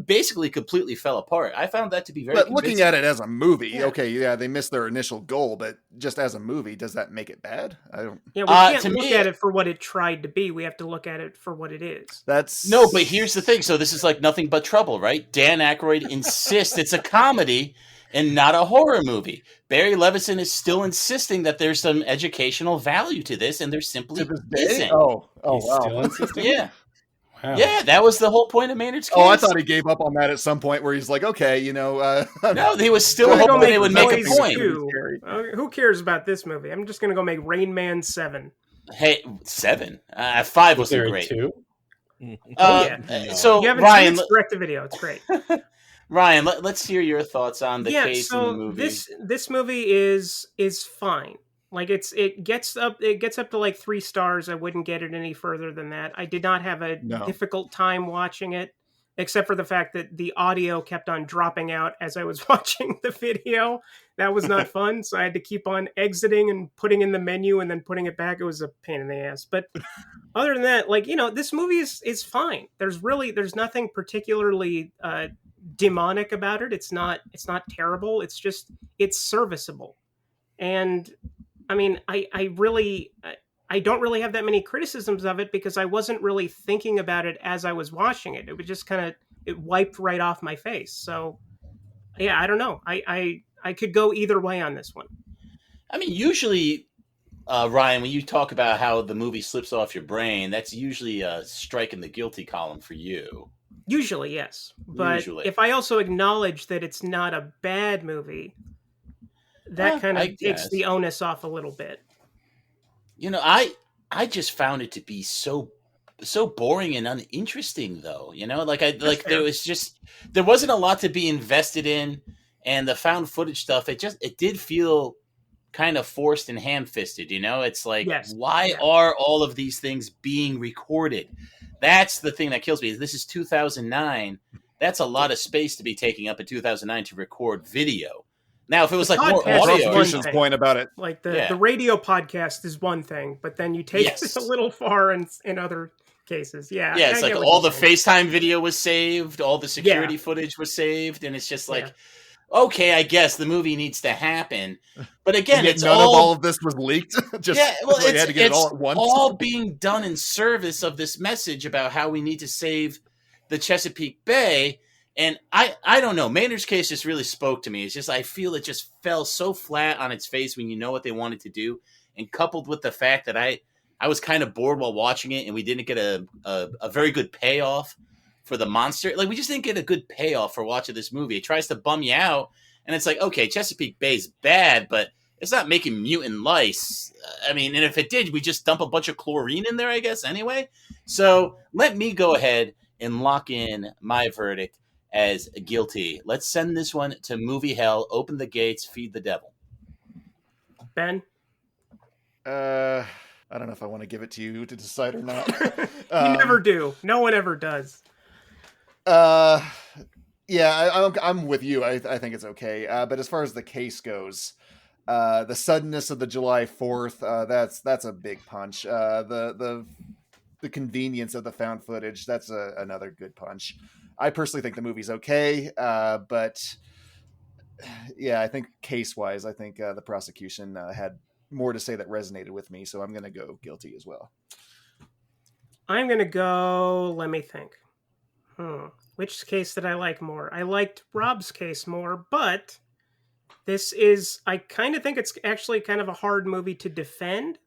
E: basically completely fell apart. I found that to be very
C: But looking
E: convincing.
C: at it as a movie,
E: Yeah.
C: okay, yeah, they missed their initial goal, but just as a movie, does that make it bad? I don't.
G: Yeah, we
E: To
G: can't look
E: me-
G: at it for what it tried to be. We have to look at it for what it is.
C: That's
E: No, but here's the thing. So this is like Nothing But Trouble, right? Dan Aykroyd insists it's a comedy and not a horror movie. Barry Levinson is still insisting that there's some educational value to this, and there simply
C: to this day.
E: isn't.
C: Oh
F: He's
C: wow.
F: still insisting?
E: Yeah.
F: Wow.
E: Yeah, that was the whole point of Maynard's case.
C: Oh, I thought he gave up on that at some point where he's like, okay,
E: No, he was still
G: I'm gonna go
E: hoping they would make a
G: Noise
E: point.
G: 2.
C: Scary.
G: Who cares about this movie? I'm just going to go make Rain Man 7.
E: Hey, 7. 5
F: Was there
E: wasn't
F: a
E: great.
F: 2?
G: yeah.
E: So
G: You haven't
E: Ryan,
G: seen it? It's direct to video. It's great.
E: Ryan, let's hear your thoughts on the case
G: so
E: in the movie.
G: this movie is fine. Like it gets up to like 3 stars. I wouldn't get it any further than that. I did not have a
C: No.
G: difficult time watching it, except for the fact that the audio kept on dropping out as I was watching the video. That was not fun. So I had to keep on exiting and putting in the menu and then putting it back. It was a pain in the ass. But other than that, like, this movie is fine. There's nothing particularly demonic about it. It's not terrible. It's serviceable. And I mean, I don't really have that many criticisms of it because I wasn't really thinking about it as I was watching it. It was just it wiped right off my face. So yeah, I don't know. I could go either way on this one.
E: I mean, usually Ryan, when you talk about how the movie slips off your brain, that's usually a strike in the guilty column for you.
G: Usually, yes. But
E: Usually.
G: if I also acknowledge that it's not a bad movie, that kind
E: I
G: of takes
E: guess.
G: the onus off a little bit.
E: You know, I just found it to be so boring and uninteresting, though. You know, there wasn't a lot to be invested in, and the found footage stuff, it did feel kind of forced and ham-fisted. You know, it's like, why are all of these things being recorded? That's the thing that kills me. This is 2009. That's a lot of space to be taking up in 2009 to record video. Now, if it was like more
G: podcast
E: audio,
G: is one
C: Prosecution's
G: thing.
C: point about it.
G: Like the radio podcast is one thing, but then you take it a little far in other cases. Yeah.
E: Yeah,
G: I
E: it's
G: get
E: like
G: what
E: all the
G: you're saying.
E: FaceTime video was saved, all the security footage was saved, and it's just like, okay, I guess the movie needs to happen. But again, it's
C: none of all of this was leaked. Just they had to get it all at once.
E: all being done in service of this message about how we need to save the Chesapeake Bay. And I don't know. Maynard's case just really spoke to me. It's just, I feel it just fell so flat on its face when you know what they wanted to do. And coupled with the fact that I was kind of bored while watching it, and we didn't get a very good payoff for the monster. Like, we just didn't get a good payoff for watching this movie. It tries to bum you out, and it's like, okay, Chesapeake Bay's bad, but it's not making mutant lice. I mean, and if it did, we just dump a bunch of chlorine in there, I guess, anyway. So let me go ahead and lock in my verdict as guilty. Let's send this one to movie hell. Open the gates, feed the devil.
G: Ben?
C: I don't know if I want to give it to you to decide or not.
G: You never do. No one ever does.
C: Yeah, I'm with you. I think it's okay. But as far as the case goes, the suddenness of the July 4th, that's a big punch. The convenience of the found footage, that's another good punch. I personally think the movie's okay, but yeah, I think case-wise, I think the prosecution had more to say that resonated with me, so I'm going to go guilty as well.
G: I'm going to go, let me think. Which case did I like more? I liked Rob's case more, but I kind of think it's actually kind of a hard movie to defend,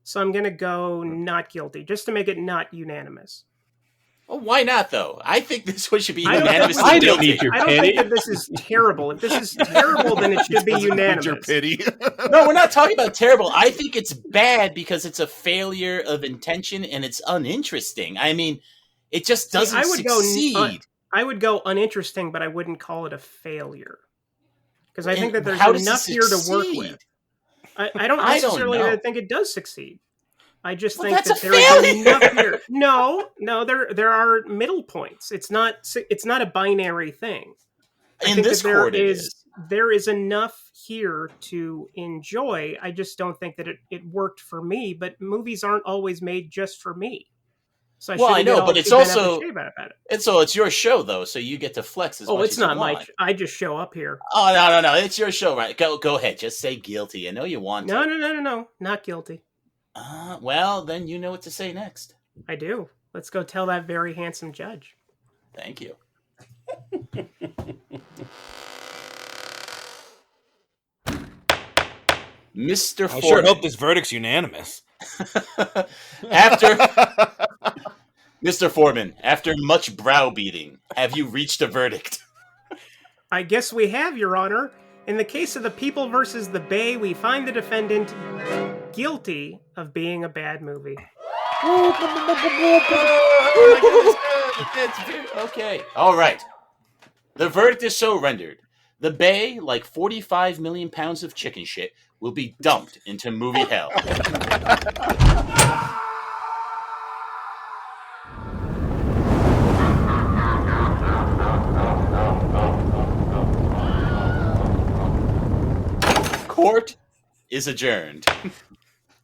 G: so I'm going to go not guilty, just to make it not unanimous.
E: Well, why not, though? I think this one should be
G: I don't
E: unanimously
F: I don't
E: guilty.
F: need your
G: I don't
F: pity.
G: think that this is terrible. If this is terrible, then it should be unanimous.
C: Your pity.
E: No, we're not talking about terrible. I think it's bad because it's a failure of intention and it's uninteresting. I mean, it just doesn't succeed.
G: I would go uninteresting, but I wouldn't call it a failure. Because I think that there's
E: how does it
G: enough here to work
E: succeed?
G: with. I don't necessarily
E: know.
G: think it does succeed. I just
E: Well,
G: think
E: that's
G: that
E: a
G: there is
E: failure.
G: enough here. No, there are middle points. It's not a binary thing. I
E: In
G: think
E: this
G: that
E: court, it is.
G: there is enough here to enjoy. I just don't think that it worked for me. But movies aren't always made just for me. So
E: I know, but it's also
G: about it.
E: it's your show though, so you get to flex as much
G: It's
E: as
G: not
E: you
G: my.
E: want.
G: I just show up here.
E: Oh no, it's your show, right? Go ahead, just say guilty. I know you want to.
G: No, not guilty.
E: Well, then you know what to say next.
G: I do. Let's go tell that very handsome judge.
E: Thank you. Mr.
D: I
E: Foreman.
D: sure hope this verdict's unanimous.
E: After Mr. Foreman, after much browbeating, have you reached a verdict?
G: I guess we have, Your Honor. In the case of the People versus the Bay, we find the defendant guilty of being a bad movie.
E: Okay. All right. The verdict is so rendered. The Bay, like 45 million pounds of chicken shit, will be dumped into movie hell. Court is adjourned.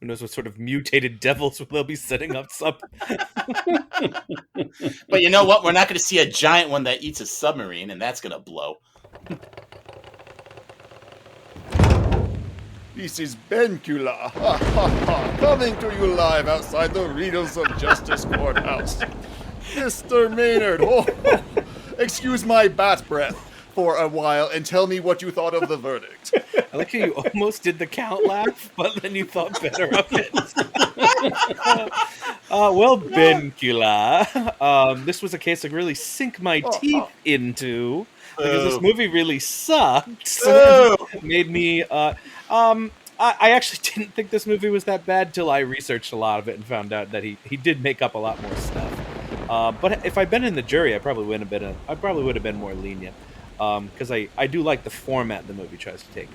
D: Who knows what sort of mutated devils they'll be setting up some.
E: But you know what? We're not going to see a giant one that eats a submarine, and that's going to blow.
C: This is Bencula, coming to you live outside the Readers of Justice Courthouse. Mr. Maynard, excuse my bat breath. for a while and tell me what you thought of the verdict.
D: I like how you almost did the count laugh, but then you thought better of it. Well, Ben Kula, this was a case I really sink my teeth into because this movie really sucks. It made me. I actually didn't think this movie was that bad till I researched a lot of it and found out that he did make up a lot more stuff. But if I'd been in the jury, I probably would have been more lenient because I do like the format the movie tries to take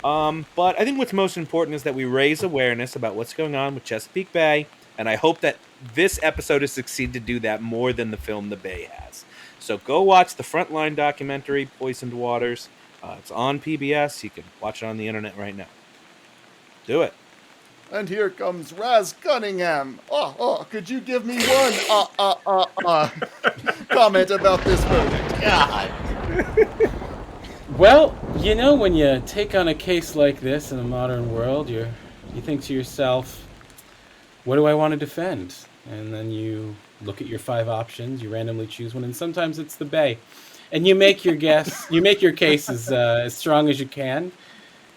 D: on. But I think what's most important is that we raise awareness about what's going on with Chesapeake Bay, and I hope that this episode has succeeded to do that more than the film The Bay has. So go watch the Frontline documentary, Poisoned Waters. It's on PBS. You can watch it on the internet right now. Do it.
C: And here comes Raz Cunningham. Could you give me one comment about this verdict?
E: God.
F: Well, you know, when you take on a case like this in a modern world, you think to yourself, what do I want to defend? And then you look at your 5 options, you randomly choose one, and sometimes it's the Bay. And you make your guess, you make your case as strong as you can.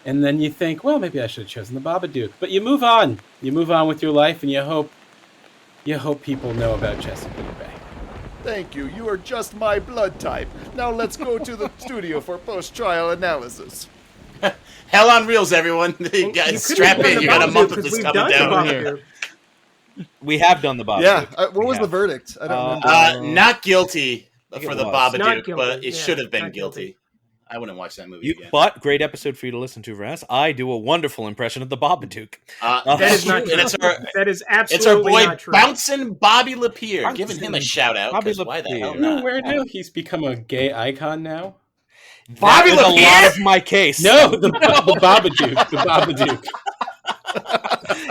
F: And then you think, well, maybe I should have chosen the Babadook. But you move on. You move on with your life, and you hope people know about Chesapeake Bay.
C: Thank you. You are just my blood type. Now let's go to the studio for post-trial analysis.
E: Hell on reels, everyone. You guys strap in. You got a month of this coming down here.
D: We have done the Babadook.
C: Yeah. What was the verdict? I don't remember.
E: Not guilty for the Babadook,
G: guilty,
E: but it should have been
G: not
E: guilty. I wouldn't watch that movie again.
D: But great episode for you to listen to, Raz. I do a wonderful impression of the Babadook.
G: That is not true. That is absolutely
E: it's our boy
G: not true.
E: Bouncing Bobby Lapierre. Giving him a shout out.
D: Bobby
E: Why the hell
D: Lapierre.
E: not?
F: Where now? He's become a gay icon now?
D: Bobby
E: That was
D: a lot of my case.
F: No, the Babadook. The Babadook.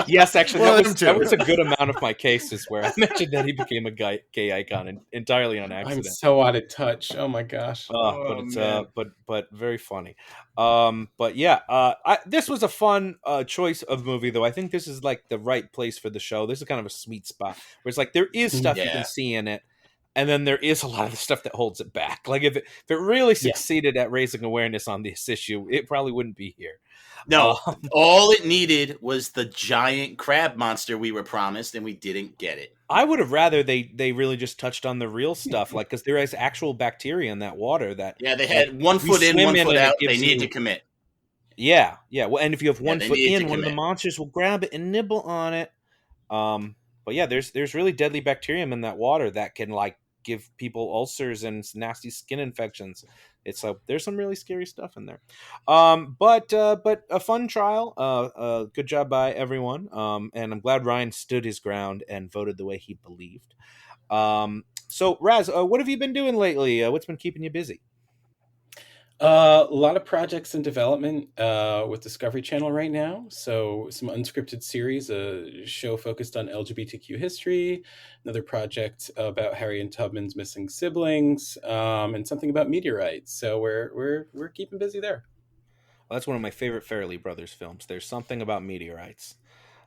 D: Yes, actually,
C: Well,
D: that was a good amount of my cases where I mentioned that he became a gay icon entirely on accident.
F: I'm so out of touch. Oh my gosh.
D: But it's but very funny. But yeah, this was a fun choice of movie, though. I think this is like the right place for the show. This is kind of a sweet spot where it's like there is stuff you can see in it, and then there is a lot of the stuff that holds it back. Like if it really succeeded at raising awareness on this issue, it probably wouldn't be here.
E: No, all it needed was the giant crab monster we were promised, and we didn't get it.
D: I would have rather they really just touched on the real stuff, like because there is actual bacteria in that water that
E: they had 1 foot in, 1 foot out. They need to commit.
D: Yeah. Well, and if you have 1 foot in, one of the
E: commit.
D: monsters will grab it and nibble on it. But yeah, there's really deadly bacterium in that water that can like give people ulcers and nasty skin infections. It's there's some really scary stuff in there. But a fun trial. Good job by everyone. And I'm glad Ryan stood his ground and voted the way he believed. So Raz, what have you been doing lately? What's been keeping you busy?
F: A lot of projects in development with Discovery Channel right now. So some unscripted series, a show focused on LGBTQ history, another project about Harry and Tubman's missing siblings, and something about meteorites. So we're keeping busy there.
D: Well, that's one of my favorite Farrelly Brothers films. There's something about meteorites.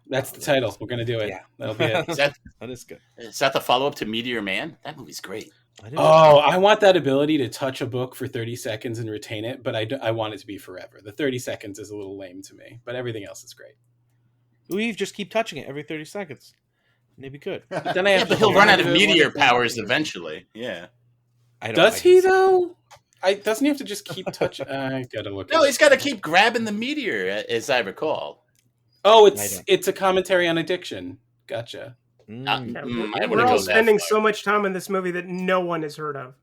F: That's the title. We're gonna do it.
D: Yeah.
F: That'll be it.
D: That is good.
E: Is that the follow up to Meteor Man? That movie's great.
F: Oh, I want that ability to touch a book for 30 seconds and retain it, but I want it to be forever. The 30 seconds is a little lame to me, but everything else is great.
D: We just keep touching it every 30 seconds. And it'd be good.
F: But then I have
E: But he'll run out of meteor powers eventually. Yeah.
F: Does he though? Doesn't he have to just keep touching? I gotta look.
E: No, he's got to keep grabbing the meteor, as I recall.
F: Oh, it's a commentary on addiction. Gotcha.
G: We're all spending so much time in this movie that no one has heard of.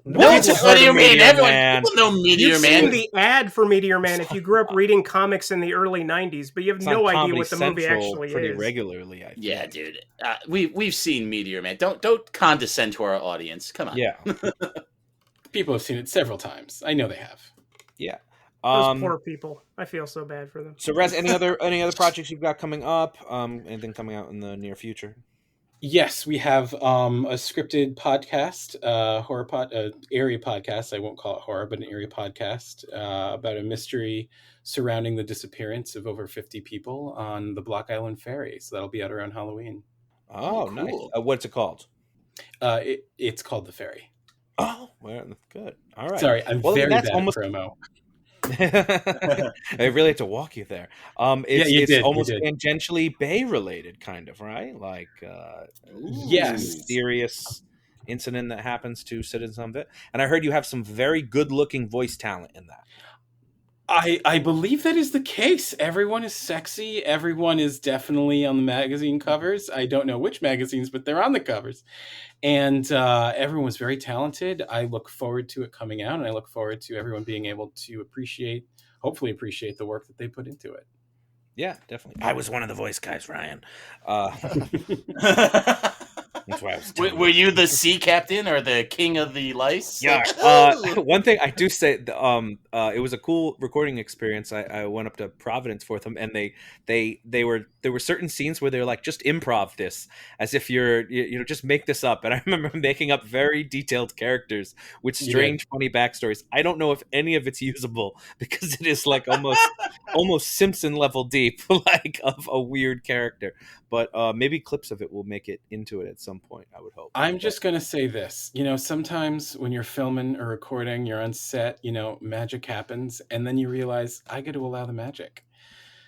E: What do you mean? Everyone know Meteor
G: You've
E: Man.
G: seen the ad for Meteor Man if you grew up reading comics in the early 90s, but you have no idea what the movie actually
D: pretty
G: is.
D: Regularly, I think.
E: Yeah, dude. We've seen Meteor Man. Don't condescend to our audience. Come on.
D: Yeah.
F: People have seen it several times. I know they have.
D: Yeah.
G: Those poor people. I feel so bad for them.
D: So, Rez, any other projects you've got coming up? Anything coming out in the near future?
F: Yes, we have a scripted podcast, area podcast. I won't call it horror, but an area podcast about a mystery surrounding the disappearance of over 50 people on the Block Island Ferry. So that'll be out around Halloween.
D: Oh, cool. Nice. What's it called?
F: It's called The Ferry.
D: Oh, Well, good. All right.
F: Sorry, I'm
D: Well,
F: very
D: that's
F: bad
D: almost.
F: at promo.
D: I really had to walk you there.
F: Yeah, you
D: It's
F: did, you
D: almost
F: did.
D: tangentially Bay related, kind of, right? Like,
F: Yes.
D: serious incident that happens to citizens of it. And I heard you have some very good looking voice talent in that.
F: I believe that is the case. Everyone is sexy. Everyone is definitely on the magazine covers. I don't know which magazines, but they're on the covers. And everyone was very talented. I look forward to it coming out, and I look forward to everyone being able to hopefully appreciate the work that they put into it.
D: Yeah, definitely. I was one of the voice guys, Ryan. That's why I was
E: Were you the sea captain or the king of the lice?
D: Yeah. One thing I do say, it was a cool recording experience. I went up to Providence for them, and there were certain scenes where they're like, just improv this as if you're just make this up. And I remember making up very detailed characters with strange, funny backstories. I don't know if any of it's usable because it is like almost Simpson level deep, like of a weird character. But maybe clips of it will make it into it at some point, I would hope.
F: I'm just going to say this. Sometimes when you're filming or recording, you're on set, magic happens, and then you realize I get to allow the magic.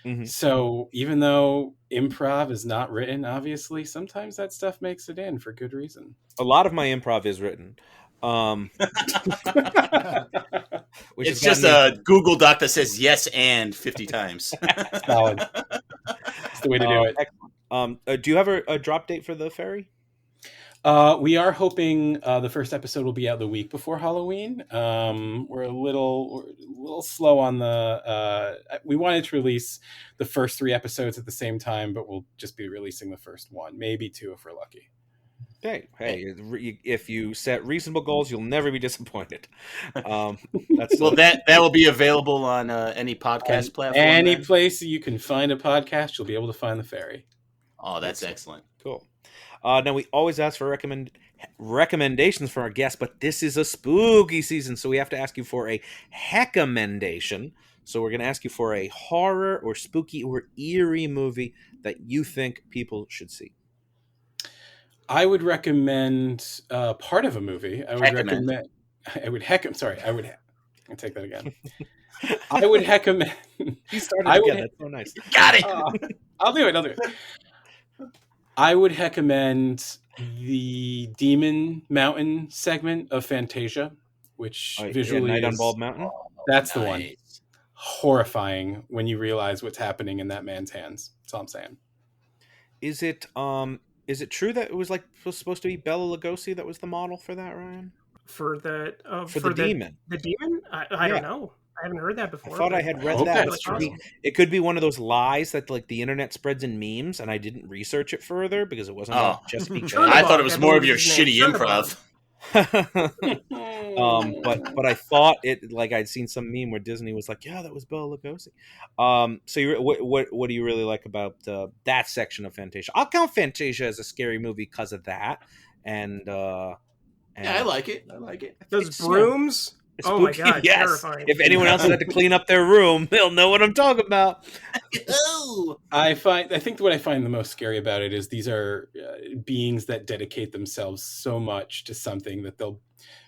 F: Mm-hmm. So even though improv is not written, obviously, sometimes that stuff makes it in for good reason.
D: A lot of my improv is written.
E: Which it's just a Google Doc that says yes and 50 times.
F: Solid. That's the way to do it.
D: Do you have a drop date for the ferry?
F: We are hoping the first episode will be out the week before Halloween. We're a little slow on the. We wanted to release the first 3 episodes at the same time, but we'll just be releasing the first one, maybe 2 if we're lucky.
D: Hey! If you set reasonable goals, you'll never be disappointed. That
E: will be available on any podcast platform.
F: Any place you can find a podcast, you'll be able to find the ferry.
E: Oh, that's excellent.
D: Cool. Now, we always ask for recommendations for our guests, but this is a spooky season, so we have to ask you for a heckamendation. So we're going to ask you for a horror or spooky or eerie movie that you think people should see.
F: I would recommend part of a movie. I would take that again. I would recommend.
D: You started again. That's so nice.
E: Got it.
F: I'll do it. I would recommend the Demon Mountain segment of Fantasia, which visually
D: Night
F: is
D: on Bald Mountain.
F: That's the one. Horrifying when you realize what's happening in that man's hands. That's all I'm saying.
D: Is it true that it was supposed to be Bela Lugosi that was the model for that, Ryan?
G: For the
D: demon.
G: The demon? I don't know. I haven't heard that before.
D: I thought I had read that. It could be one of those lies that the internet spreads in memes, and I didn't research it further because it wasn't just because.
E: I thought it was more of your shitty improv.
D: But I thought it I'd seen some meme where Disney was like, yeah, that was Bela Lugosi. So what do you really like about that section of Fantasia? I'll count Fantasia as a scary movie because of that. And yeah,
E: I like it.
G: Those brooms. Oh my god!
D: Yes.
G: Terrifying.
D: If anyone else had to clean up their room, they'll know what I'm talking about.
F: I think what I find the most scary about it is these are beings that dedicate themselves so much to something that they'll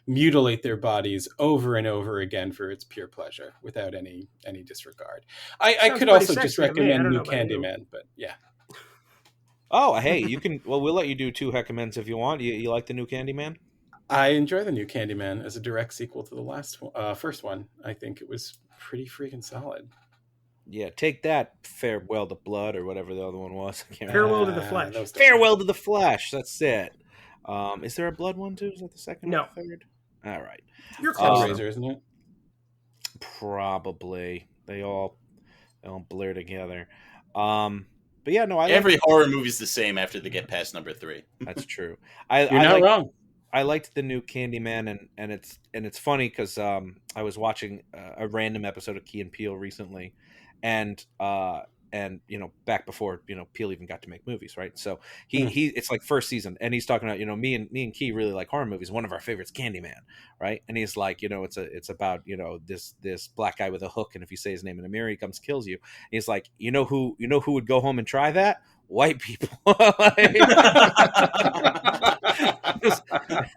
F: mutilate their bodies over and over again for its pure pleasure without any disregard. I could also just recommend New Candyman, but yeah.
D: Oh, hey, you can. Well, we'll let you do 2 heckamends if you want. You like the New Candyman?
F: I enjoy the New Candyman as a direct sequel to the first one. I think it was pretty freaking solid.
D: Yeah, take that, Farewell to Blood, or whatever the other one was.
G: Farewell to the Flesh.
D: Farewell to the Flesh. That's it. Is there a Blood one too? Is that the second?
G: No.
D: Or the third? All right.
G: You're close.
F: Hellraiser, isn't it?
D: Probably. They all blur together. But yeah, no.
E: Every horror movie's the same after they get past number 3.
D: That's true.
F: You're not wrong.
D: I liked the New Candyman, and it's funny because I was watching a random episode of Key and Peele recently, and back before Peele even got to make movies, right? So he it's like first season, and he's talking about me and Key really like horror movies. One of our favorites, Candyman, right? And he's like, it's about this black guy with a hook, and if you say his name in a mirror, he comes kills you. And he's like, who would go home and try that? white people. It was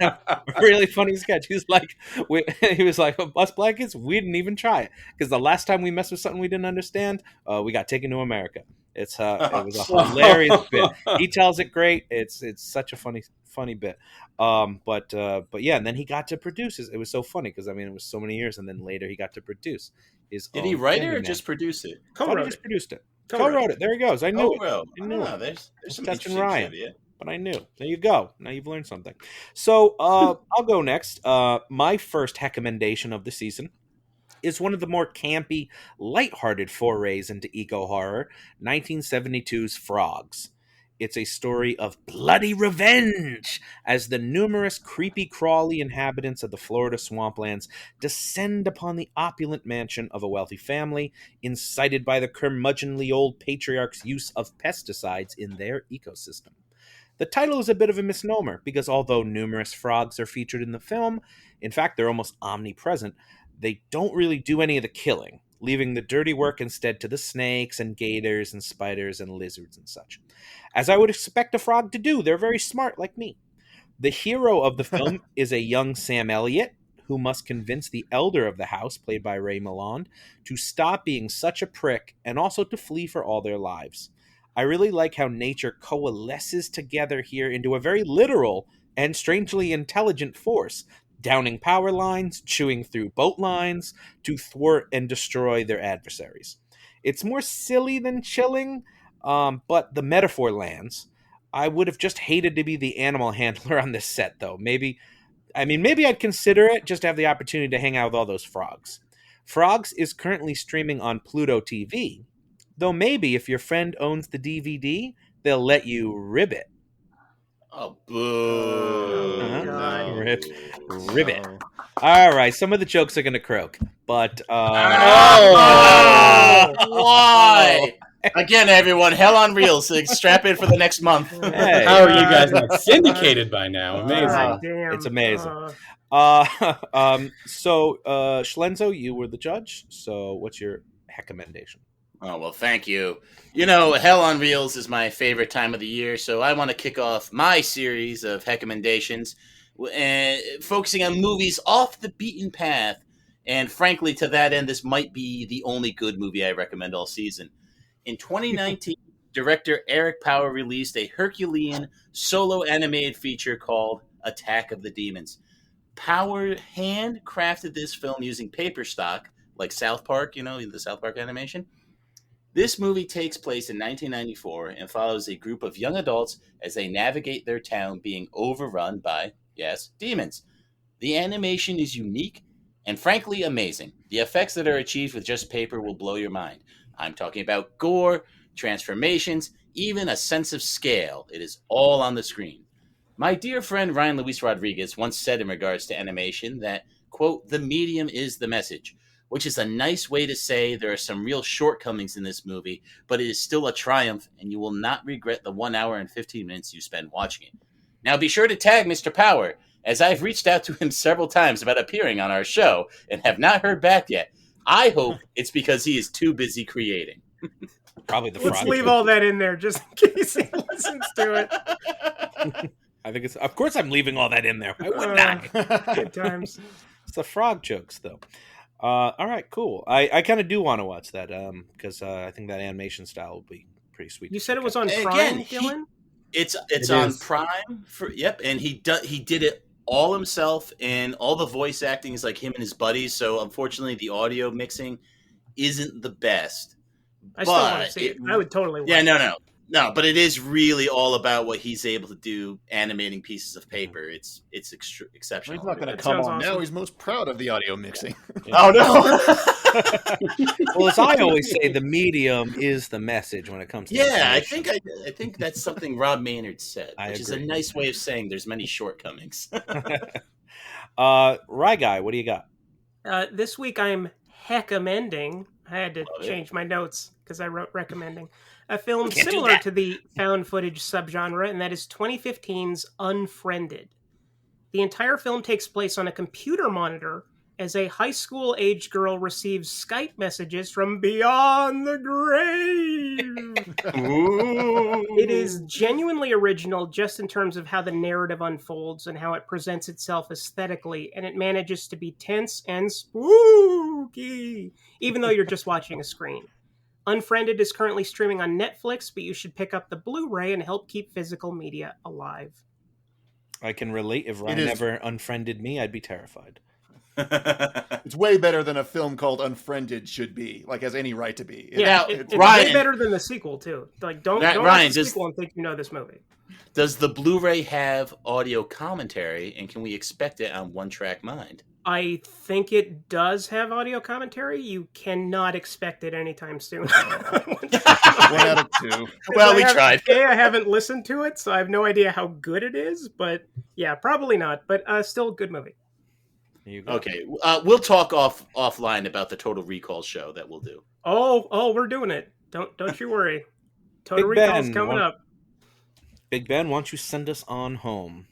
D: a really funny sketch. He was like, us black kids, we didn't even try it because the last time we messed with something we didn't understand, we got taken to America. It was a hilarious bit. He tells it great. It's such a funny bit. But yeah, and then he got to produce it. It was so funny because it was so many years, and then later he got to produce his.
E: Did he write it or just produce it?
D: Co-wrote it. Produced it. Co-wrote it. There he goes. I knew it. I knew it.
E: There's some
D: Testing
E: interesting
D: Ryan.
E: trivia.
D: But I knew. There you go. Now you've learned something. So I'll go next. My first recommendation of the season is one of the more campy, lighthearted forays into eco-horror, 1972's Frogs. It's a story of bloody revenge as the numerous creepy crawly inhabitants of the Florida swamplands descend upon the opulent mansion of a wealthy family, incited by the curmudgeonly old patriarch's use of pesticides in their ecosystem. The title is a bit of a misnomer because although numerous frogs are featured in the film, in fact they're almost omnipresent, they don't really do any of the killing, leaving the dirty work instead to the snakes and gators and spiders and lizards and such. As I would expect a frog to do, they're very smart like me. The hero of the film is a young Sam Elliott, who must convince the elder of the house, played by Ray Milland, to stop being such a prick and also to flee for all their lives. I really like how nature coalesces together here into a very literal and strangely intelligent force, downing power lines, chewing through boat lines to thwart and destroy their adversaries. It's more silly than chilling, but the metaphor lands. I would have just hated to be the animal handler on this set, though. Maybe I'd consider it just to have the opportunity to hang out with all those frogs. Frogs is currently streaming on Pluto TV, though maybe if your friend owns the DVD, they'll let you rib it.
E: Oh, boo.
G: God.
D: Rib it. All right, some of the jokes are going to croak, but...
E: Why? Again, everyone, Hell on Reels. Strap in for the next month.
D: Hey.
F: How are you guys not syndicated by now? Amazing.
G: Damn.
D: It's amazing. So, Schlenzo, you were the judge, so what's your recommendation?
E: Oh, well, thank you. You know, Hell on Reels is my favorite time of the year, so I want to kick off my series of recommendations, focusing on movies off the beaten path. And frankly, to that end, this might be the only good movie I recommend all season. In 2019, director Eric Power released a Herculean solo animated feature called Attack of the Demons. Power handcrafted this film using paper stock, like South Park, the South Park animation. This movie takes place in 1994 and follows a group of young adults as they navigate their town being overrun by, yes, demons. The animation is unique and frankly amazing. The effects that are achieved with just paper will blow your mind. I'm talking about gore, transformations, even a sense of scale. It is all on the screen. My dear friend Ryan Luis Rodriguez once said in regards to animation that, quote, the medium is the message, which is a nice way to say there are some real shortcomings in this movie, but it is still a triumph, and you will not regret the 1 hour and 15 minutes you spend watching it. Now be sure to tag Mr. Power, as I've reached out to him several times about appearing on our show and have not heard back yet. I hope it's because he is too busy creating.
D: Probably the frog.
G: Let's leave all that in there just in case he listens to it.
D: I think it's... Of course I'm leaving all that in there. Why wouldn't I?
G: Good times.
D: It's the frog jokes, though. All right, cool. I kind of do want to watch that because I think that animation style will be pretty sweet.
G: You said it was on
E: And
G: Prime,
E: again,
G: Dylan?
E: It's
F: It
E: on
F: is.
E: Prime and he did it all himself, and all the voice acting is like him and his buddies. So unfortunately, the audio mixing isn't the best.
G: I still want to see it. I would totally watch it.
E: No, but it is really all about what he's able to do animating pieces of paper. It's exceptional.
C: He's not going to
G: That
C: come on
G: sounds
C: now.
G: awesome.
C: He's most proud of the audio mixing.
E: Oh no!
D: Well, as I always say, the medium is the message when it comes to
E: Yeah,
D: animation.
E: I think that's something Rob Maynard said,
D: I
E: which is a
D: agree.
E: nice way of saying there's many shortcomings.
D: Rye Guy, what do you got?
G: This week I'm recommending. I had to
E: Love it.
G: change my notes because I wrote recommending a film
D: Can't do
G: similar
D: that.
G: to the found footage subgenre, and that is 2015's Unfriended. The entire film takes place on a computer monitor as a high school age girl receives Skype messages from beyond the grave. It is genuinely original just in terms of how the narrative unfolds and how it presents itself aesthetically, and it manages to be tense and spooky, even though you're just watching a screen. Unfriended is currently streaming on Netflix, but you should pick up the Blu-ray and help keep physical media alive.
D: I can relate. If Ryan ever unfriended me, I'd be terrified.
C: It's way better than a film called Unfriended should be, like has any right to be.
G: It's way better than the sequel too. Like don't
E: Ryan,
G: watch the sequel and think you know this movie.
E: Does the Blu-ray have audio commentary, and can we expect it on One Track Mind?
G: I think it does have audio commentary. You cannot expect it anytime soon. 1
C: out of 2.
E: Well, we tried.
G: I haven't listened to it, so I have no idea how good it is. But yeah, probably not. But still a good movie.
D: There you go.
E: Okay, we'll talk offline about the Total Recall show that we'll do.
G: Oh, we're doing it. Don't you worry. Total Recall's coming up.
D: Big Ben, why don't you send us on home?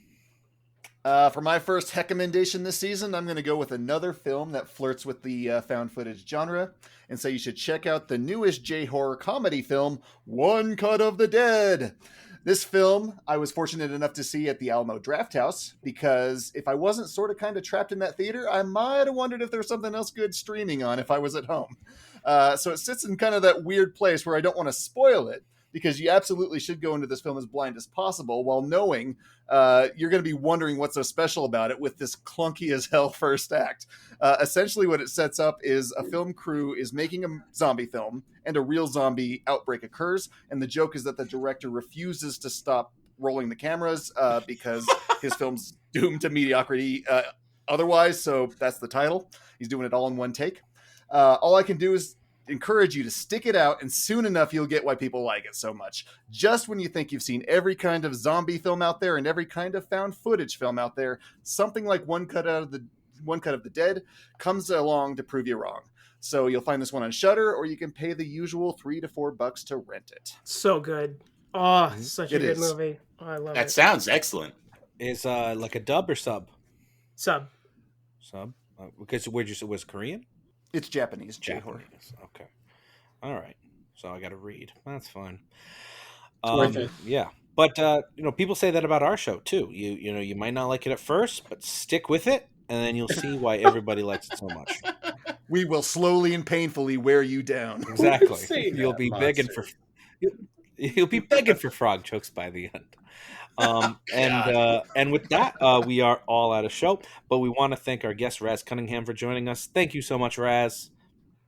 C: For my first recommendation this season, I'm going to go with another film that flirts with the found footage genre, and so you should check out the newest J-horror comedy film, One Cut of the Dead. This film, I was fortunate enough to see at the Alamo Drafthouse, because if I wasn't sort of kind of trapped in that theater, I might have wondered if there was something else good streaming on if I was at home. So it sits in kind of that weird place where I don't want to spoil it, because you absolutely should go into this film as blind as possible while knowing you're going to be wondering what's so special about it with this clunky as hell first act. Essentially what it sets up is a film crew is making a zombie film and a real zombie outbreak occurs. And the joke is that the director refuses to stop rolling the cameras because his film's doomed to mediocrity otherwise. So that's the title. He's doing it all in one take. All I can do is encourage you to stick it out, and soon enough you'll get why people like it so much. Just when you think you've seen every kind of zombie film out there and every kind of found footage film out there, something like One Cut of the Dead comes along to prove you wrong. So you'll find this one on Shudder, or you can pay the usual $3 to $4 to rent it.
G: So good. Oh, such a good movie. Oh, I love it.
E: That sounds excellent.
D: Is like a dub or sub?
G: Sub.
D: Because where'd you say it was Korean?
C: It's Japanese. J-horror.
D: Okay. All right. So I got to read. That's fine.
F: It's worth it.
D: Yeah. But people say that about our show too. You might not like it at first, but stick with it, and then you'll see why everybody likes it so much.
C: We will slowly and painfully wear you down.
D: Exactly. You'll be begging for frog chokes by the end. And with that, we are all out of show. But we want to thank our guest Raz Cunningham for joining us. Thank you so much, Raz.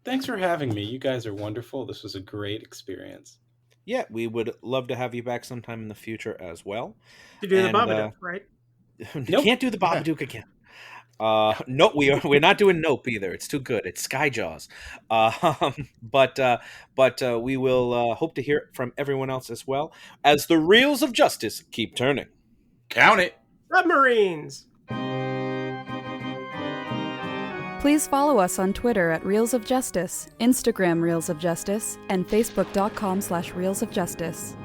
F: Thanks for having me. You guys are wonderful. This was a great experience.
D: Yeah, we would love to have you back sometime in the future as well.
G: You do the Babadook, right?
D: You can't do the Babadook again. No, we're not doing Nope either. It's too good. It's Skyjaws. But we will hope to hear from everyone else as well as the reels of justice keep turning.
E: Count it.
G: Submarines.
A: Please follow us on Twitter at Reels of Justice, Instagram Reels of Justice, and Facebook.com/Reels of Justice.